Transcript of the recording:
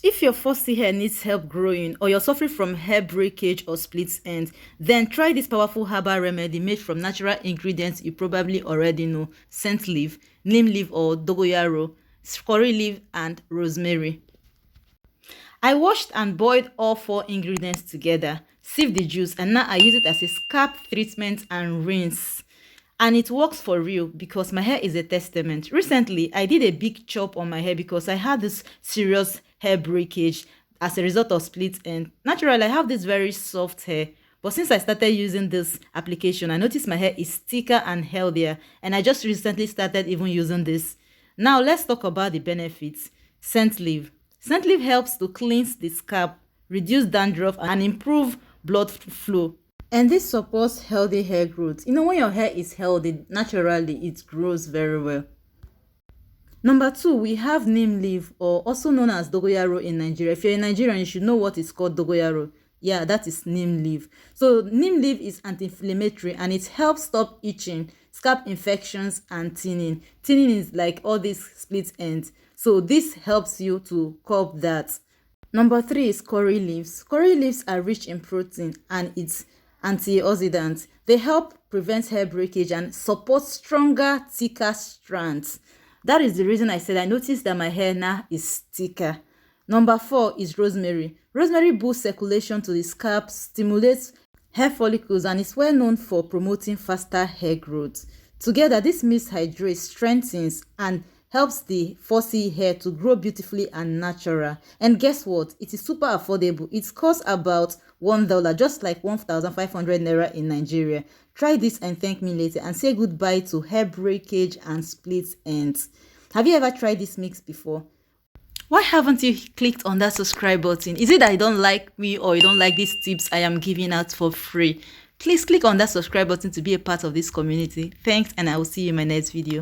If your fussy hair needs help growing or you're suffering from hair breakage or split ends, then try this powerful herbal remedy made from natural ingredients you probably already know: scent leaf, neem leaf or dogoyaro, curry leaf, and rosemary. I washed and boiled all four ingredients together, sieved the juice, and now I use it as a scalp treatment and rinse. And it works for real because my hair is a testament. Recently, I did a big chop on my hair because I had this serious hair breakage as a result of split end. Naturally, I have this very soft hair, but since I started using this application, I noticed my hair is thicker and healthier, and I just recently started even using this. Now, let's talk about the benefits. Scent leaf. Scent leaf helps to cleanse the scalp, reduce dandruff, and improve blood flow. And this supports healthy hair growth. When your hair is healthy, naturally it grows very well. Number two, we have neem leaf, or also known as dogoyaro in Nigeria. If you're in Nigeria, you should know what is called dogoyaro. Yeah, that is neem leaf. So neem leaf is anti-inflammatory and it helps stop itching, scalp infections, and thinning. Thinning is like all these split ends. So this helps you to curb that. Number three is curry leaves. Curry leaves are rich in protein and it's antioxidants. They help prevent hair breakage and support stronger, thicker strands. That is the reason I said I noticed that my hair now is thicker. Number four is rosemary. Rosemary boosts circulation to the scalp, stimulates hair follicles, and is well known for promoting faster hair growth. Together, this mix hydrates, strengthens, and helps the fussy hair to grow beautifully and natural. And guess what? It is super affordable. It costs about $1, just like 1,500 naira in Nigeria. Try this and thank me later and say goodbye to hair breakage and split ends. Have you ever tried this mix before? Why haven't you clicked on that subscribe button? Is it that you don't like me or you don't like these tips I am giving out for free? Please click on that subscribe button to be a part of this community. Thanks, and I will see you in my next video.